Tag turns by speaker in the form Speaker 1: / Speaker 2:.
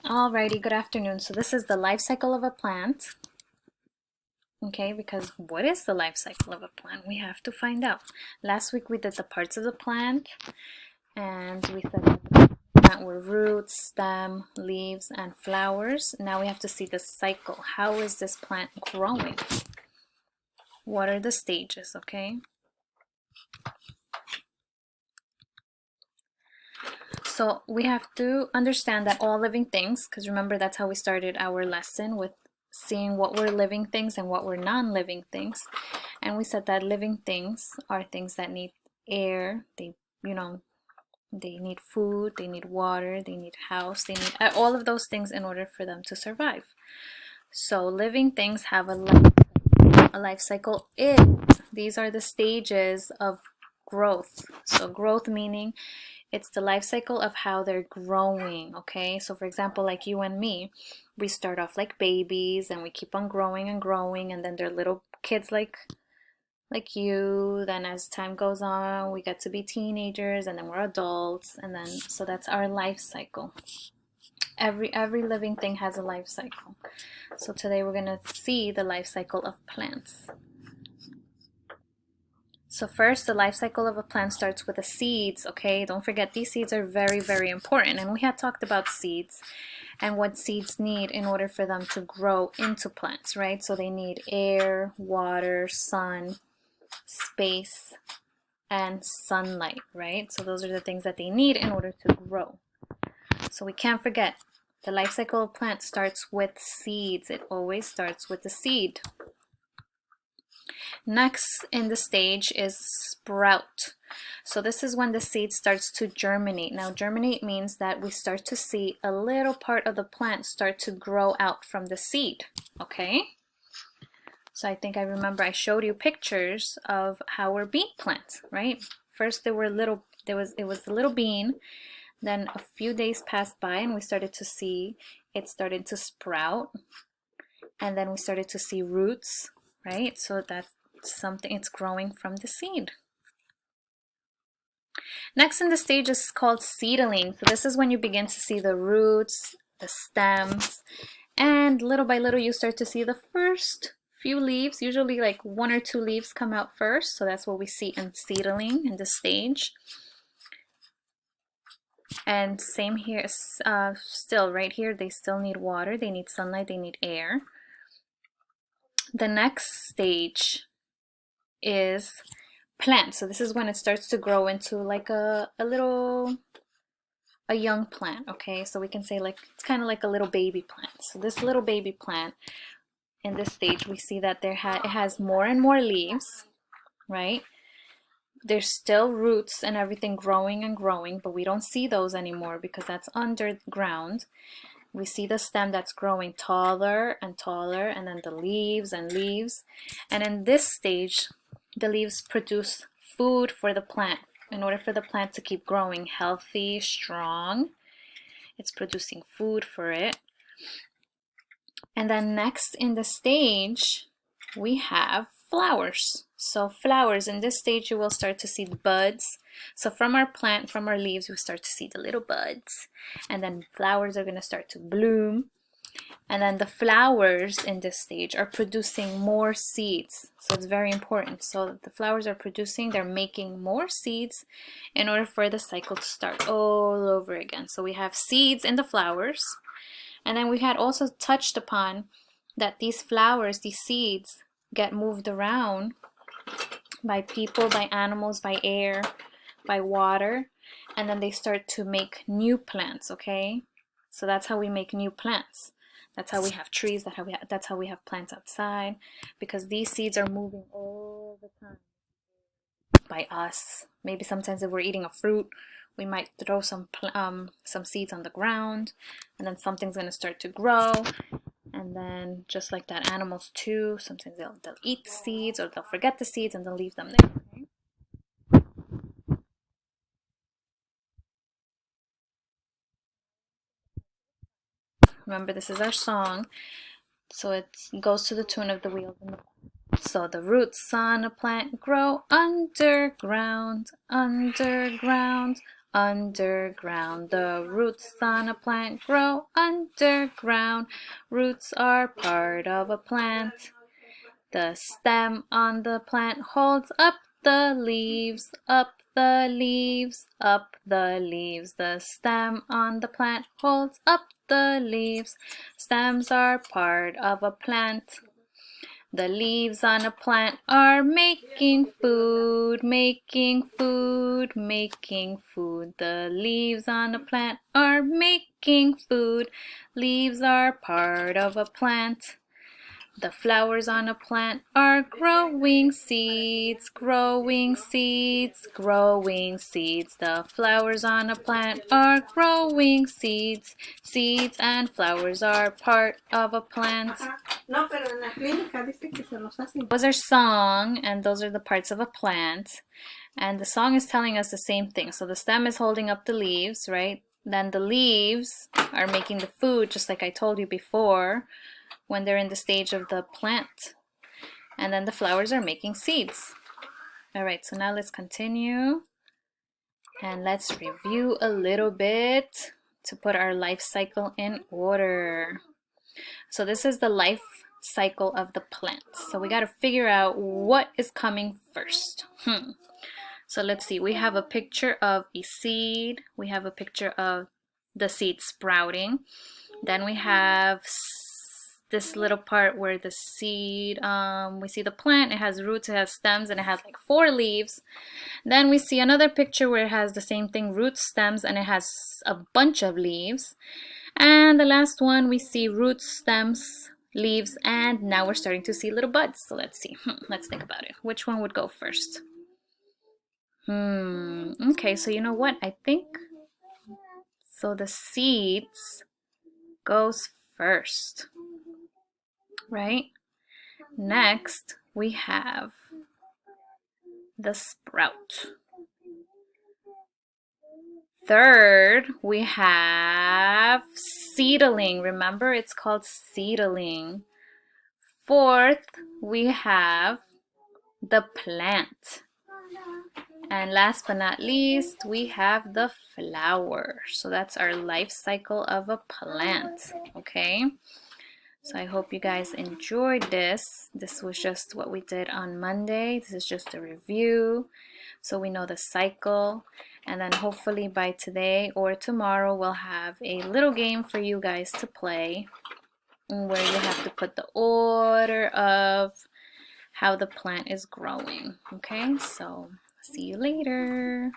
Speaker 1: Alrighty, good afternoon. So this is the life cycle of a plant. Okay, because what is the life cycle of a plant? We have to find out. Last week we did the parts of the plant, and we said that the plant were roots, stem, leaves, and flowers. Now we have to see the cycle. How is this plant growing? What are the stages, okay? So we have to understand that all living things, because remember that's how we started our lesson, with seeing what were living things and what were non-living things. And we said that living things are things that need air, they need food, they need water, they need house, they need all of those things in order for them to survive. So living things have a life cycle. These are the stages of growth. So growth meaning it's the life cycle of how they're growing, okay? So for example, like you and me, we start off like babies and we keep on growing and growing, and then they're little kids like you. Then as time goes on, we get to be teenagers, and then we're adults, and then so that's our life cycle. Every living thing has a life cycle. So today we're going to see the life cycle of plants. So first, the life cycle of a plant starts with the seeds, okay? Don't forget, these seeds are very, very important. And we had talked about seeds and what seeds need in order for them to grow into plants, right? So they need air, water, sun, space, and sunlight, right? So those are the things that they need in order to grow. So we can't forget, the life cycle of plants starts with seeds. It always starts with the seed. Next in the stage is sprout. So this is when the seed starts to germinate. Now germinate means that we start to see a little part of the plant start to grow out from the seed, okay? So I think I remember I showed you pictures of how were bean plants, right? First it was a little bean, then a few days passed by and we started to see it started to sprout, and then we started to see roots, right? So that's something, it's growing from the seed. Next in the stage is called seedling. So this is when you begin to see the roots, the stems, and little by little you start to see the first few leaves. Usually like 1 or 2 leaves come out first. So that's what we see in seedling in this stage. And same here, still right here, they still need water, they need sunlight, they need air. The next stage is plant. So this is when it starts to grow into like a young plant, okay? So we can say like it's kind of like a little baby plant. So this little baby plant, in this stage we see that it has more and more leaves, right? There's still roots and everything growing and growing, but we don't see those anymore because that's underground. We see the stem that's growing taller and taller, and then the leaves and leaves. And in this stage, the leaves produce food for the plant. In order for the plant to keep growing healthy, strong, it's producing food for it. And then next in the stage, we have flowers. So flowers, in this stage you will start to see the buds. So from our plant, from our leaves, we start to see the little buds, and then flowers are going to start to bloom. And then the flowers in this stage are producing more seeds. So it's very important. So the flowers are producing, they're making more seeds in order for the cycle to start all over again. So we have seeds in the flowers. And then we had also touched upon that these flowers, these seeds, get moved around by people, by animals, by air, by water, and then they start to make new plants, okay? So that's how we make new plants. That's how we have trees, that's how we have plants outside, because these seeds are moving all the time by us. Maybe sometimes if we're eating a fruit, we might throw some seeds on the ground, and then something's going to start to grow. And then just like that, animals too, sometimes they'll eat the seeds, or they'll forget the seeds and they'll leave them there. Okay? Remember, this is our song, so it goes to the tune of the wheels in the plant. So the roots on a plant grow underground, underground, underground. The roots on a plant grow underground. Roots are part of a plant. The stem on the plant holds up the leaves, up the leaves, up the leaves. The stem on the plant holds up the leaves. Stems are part of a plant. The leaves on a plant are making food, making food, making food. The leaves on a plant are making food. Leaves are part of a plant. The flowers on a plant are growing seeds, growing seeds, growing seeds. The flowers on a plant are growing seeds. Seeds and flowers are part of a plant.
Speaker 2: No, pero en la clínica dice que se los hacen.
Speaker 1: Those are song, and those are the parts of a plant. And the song is telling us the same thing. So the stem is holding up the leaves, right? Then the leaves are making the food, just like I told you before, when they're in the stage of the plant. And then the flowers are making seeds. All right, so now let's continue. And let's review a little bit to put our life cycle in order. So this is the life cycle of the plant. So we got to figure out what is coming first. So let's see, we have a picture of a seed. We have a picture of the seed sprouting. Then we have this little part where the seed, we see the plant, it has roots, it has stems, and it has like 4 leaves. Then we see another picture where it has the same thing, roots, stems, and it has a bunch of leaves. And the last one, we see roots, stems, leaves, and now we're starting to see little buds. So let's see, let's think about it. Which one would go first? Okay, so you know what? I think, so the seeds goes first, right? Next, we have the sprout. Third, we have seedling. Remember, it's called seedling. Fourth, we have the plant. And last but not least, we have the flower. So that's our life cycle of a plant, okay? So I hope you guys enjoyed this. This was just what we did on Monday. This is just a review, so we know the cycle. And then hopefully by today or tomorrow, we'll have a little game for you guys to play where you have to put the order of how the plant is growing. Okay, so see you later.